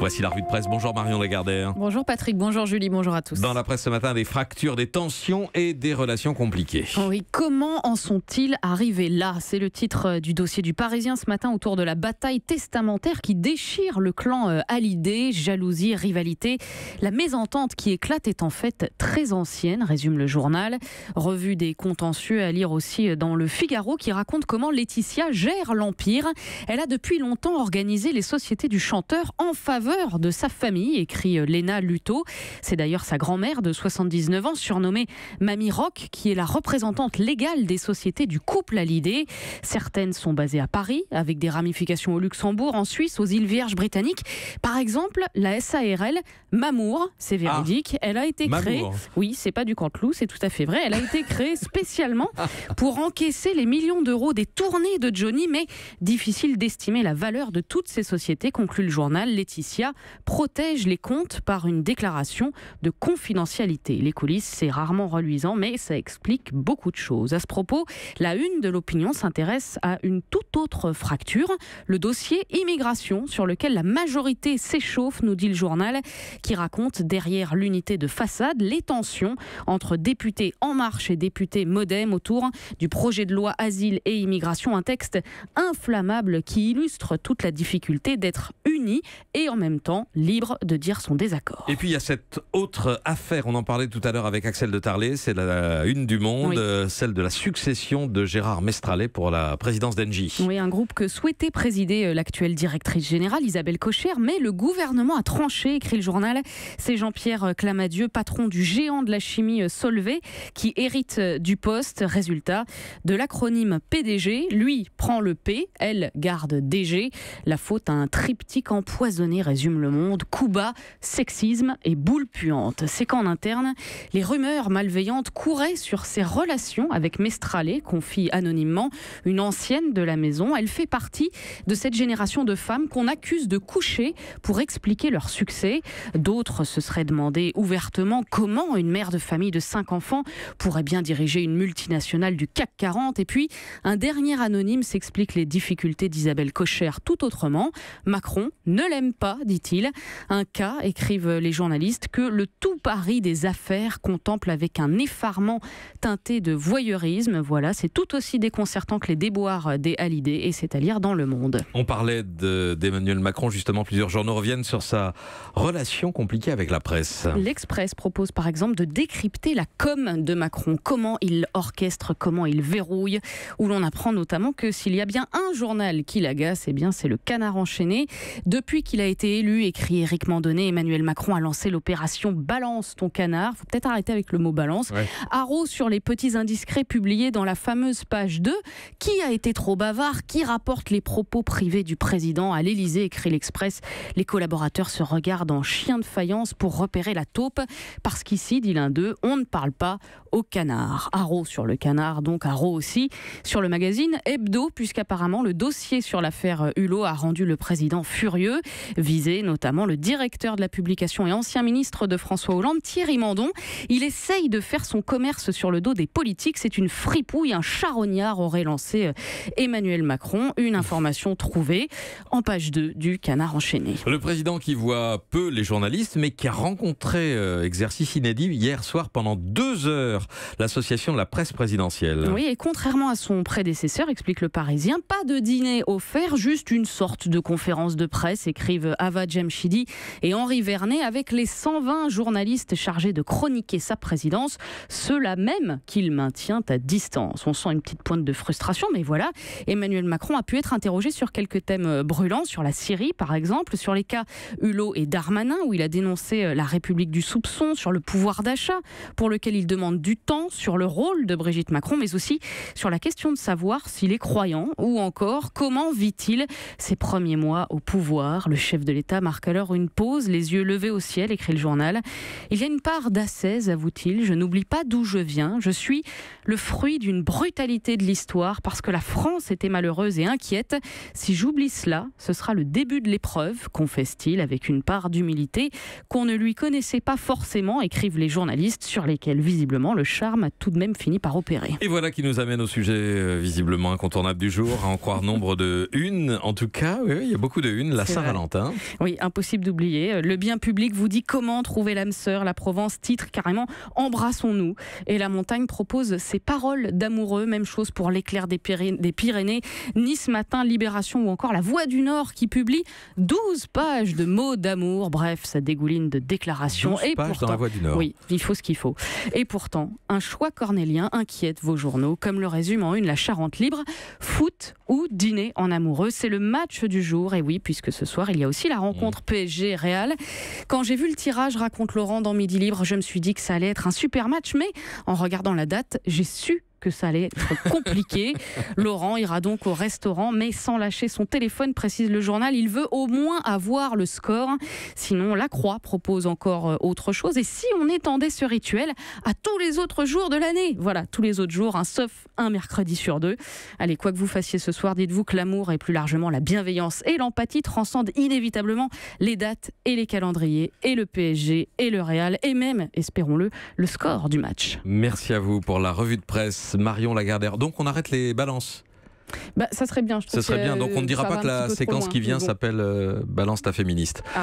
Voici la revue de presse. Bonjour Marion Lagardère. Bonjour Patrick, bonjour Julie, bonjour à tous. Dans la presse ce matin, des fractures, des tensions et des relations compliquées. Oui, comment en sont-ils arrivés là? C'est le titre du dossier du Parisien ce matin autour de la bataille testamentaire qui déchire le clan Hallyday. Jalousie, rivalité. La mésentente qui éclate est en fait très ancienne, résume le journal. Revue des contentieux à lire aussi dans le Figaro qui raconte comment Laetitia gère l'Empire. Elle a depuis longtemps organisé les sociétés du chanteur en faveur de sa famille, écrit Léna Luto. C'est d'ailleurs sa grand-mère de 79 ans, surnommée Mamie Rock, qui est la représentante légale des sociétés du couple Hallyday. Certaines sont basées à Paris, avec des ramifications au Luxembourg, en Suisse, aux îles Vierges britanniques. Par exemple, la SARL Mamour, c'est véridique, elle a été créée... Oui, c'est pas du Canteloup, c'est tout à fait vrai. Elle a été créée spécialement pour encaisser les millions d'euros des tournées de Johnny, mais difficile d'estimer la valeur de toutes ces sociétés, conclut le journal. Laetitia protège les comptes par une déclaration de confidentialité. Les coulisses, c'est rarement reluisant, mais ça explique beaucoup de choses. À ce propos, la une de l'Opinion s'intéresse à une toute autre fracture, le dossier immigration, sur lequel la majorité s'échauffe, nous dit le journal, qui raconte derrière l'unité de façade les tensions entre députés En Marche et députés Modem autour du projet de loi Asile et Immigration, un texte inflammable qui illustre toute la difficulté d'être unis et en même temps libre de dire son désaccord. Et puis il y a cette autre affaire, on en parlait tout à l'heure avec Axel de Tarlé, c'est la une du Monde, oui. Celle de la succession de Gérard Mestralet pour la présidence d'Engie. Oui, un groupe que souhaitait présider l'actuelle directrice générale Isabelle Kocher, mais le gouvernement a tranché, écrit le journal. C'est Jean-Pierre Clamadieu, patron du géant de la chimie Solvay, qui hérite du poste. Résultat, de l'acronyme PDG, lui prend le P, elle garde DG. La faute à un triptyque empoisonné, résume Le Monde, coup bas, sexisme et boule puante. C'est qu'en interne, les rumeurs malveillantes couraient sur ses relations avec Mestralet, confie anonymement une ancienne de la maison. Elle fait partie de cette génération de femmes qu'on accuse de coucher pour expliquer leur succès. D'autres se seraient demandé ouvertement comment une mère de famille de 5 enfants pourrait bien diriger une multinationale du CAC 40. Et puis, un dernier anonyme s'explique les difficultés d'Isabelle Kocher tout autrement. Macron ne l'aime pas, dit-il. Un cas, écrivent les journalistes, que le tout Paris des affaires contemple avec un effarement teinté de voyeurisme. Voilà, c'est tout aussi déconcertant que les déboires des Hallyday, et c'est à lire dans Le Monde. On parlait d'Emmanuel Macron, justement, plusieurs journaux reviennent sur sa relation compliquée avec la presse. L'Express propose par exemple de décrypter la com de Macron, comment il orchestre, comment il verrouille, où l'on apprend notamment que s'il y a bien un journal qui l'agace, eh bien c'est le Canard enchaîné. Depuis qu'il a été élu, écrit Éric Mandonnet, Emmanuel Macron a lancé l'opération Balance ton canard. Faut peut-être arrêter avec le mot balance. Ouais. Haro sur les petits indiscrets publiés dans la fameuse page 2. Qui a été trop bavard? Qui rapporte les propos privés du président à l'Élysée, écrit l'Express. Les collaborateurs se regardent en chien de faïence pour repérer la taupe. Parce qu'ici, dit l'un d'eux, on ne parle pas au canard. Haro sur le canard, donc Haro aussi sur le magazine Hebdo, puisqu'apparemment le dossier sur l'affaire Hulot a rendu le président furieux. Visé notamment le directeur de la publication et ancien ministre de François Hollande, Thierry Mandon. Il essaye de faire son commerce sur le dos des politiques. C'est une fripouille, un charognard, aurait lancé Emmanuel Macron. Une information trouvée en page 2 du Canard enchaîné. Le président qui voit peu les journalistes, mais qui a rencontré, exercice inédit, hier soir pendant 2 heures, l'association de la presse présidentielle. Oui, et contrairement à son prédécesseur, explique le Parisien, pas de dîner offert, juste une sorte de conférence de presse, écrivent Ava Djamchidi et Henri Vernet, avec les 120 journalistes chargés de chroniquer sa présidence, ceux-là même qu'il maintient à distance. On sent une petite pointe de frustration, mais voilà, Emmanuel Macron a pu être interrogé sur quelques thèmes brûlants, sur la Syrie par exemple, sur les cas Hulot et Darmanin, où il a dénoncé la République du soupçon, sur le pouvoir d'achat, pour lequel il demande du temps, sur le rôle de Brigitte Macron, mais aussi sur la question de savoir s'il est croyant, ou encore comment vit-il ses premiers mois au pouvoir. Le chef de l'État marque alors une pause, les yeux levés au ciel, écrit le journal. Il y a une part d'ascèse, avoue-t-il. Je n'oublie pas d'où je viens. Je suis le fruit d'une brutalité de l'histoire parce que la France était malheureuse et inquiète. Si j'oublie cela, ce sera le début de l'épreuve, confesse-t-il avec une part d'humilité qu'on ne lui connaissait pas forcément, écrivent les journalistes, sur lesquels visiblement le charme a tout de même fini par opérer. Et voilà qui nous amène au sujet visiblement incontournable du jour, à en croire nombre de unes. En tout cas, oui, il y a beaucoup de unes. La Saint-Valentin. Oui, impossible d'oublier. Le bien public vous dit comment trouver l'âme sœur. La Provence titre carrément Embrassons-nous. Et la montagne propose ses paroles d'amoureux. Même chose pour l'éclair des Pyrénées. Nice Matin, Libération ou encore La Voix du Nord qui publie 12 pages de mots d'amour. Bref, ça dégouline de déclarations. 12 pages pourtant, dans La Voix du Nord. Oui, il faut ce qu'il faut. Et pourtant, un choix cornélien inquiète vos journaux, comme le résume en une la Charente Libre. Foot ou dîner en amoureux, c'est le match du jour. Et oui, puisque ce soir, il y a aussi la rencontre PSG-Real. Quand j'ai vu le tirage, raconte Laurent dans Midi Libre, je me suis dit que ça allait être un super match, mais en regardant la date, j'ai su que ça allait être compliqué. Laurent ira donc au restaurant, mais sans lâcher son téléphone, précise le journal. Il veut au moins avoir le score. Sinon, la Croix propose encore autre chose. Et si on étendait ce rituel à tous les autres jours de l'année? Voilà, tous les autres jours, sauf un mercredi sur 2. Allez, quoi que vous fassiez ce soir, dites-vous que l'amour et plus largement la bienveillance et l'empathie transcendent inévitablement les dates et les calendriers, et le PSG et le Real, et même, espérons-le, le score du match. Merci à vous pour la revue de presse. Marion Lagardère. Donc on arrête les balances. Ça serait bien, je trouve. Ce serait bien. Donc on ne dira pas que la séquence qui vient s'appelle Balance ta féministe. Ah.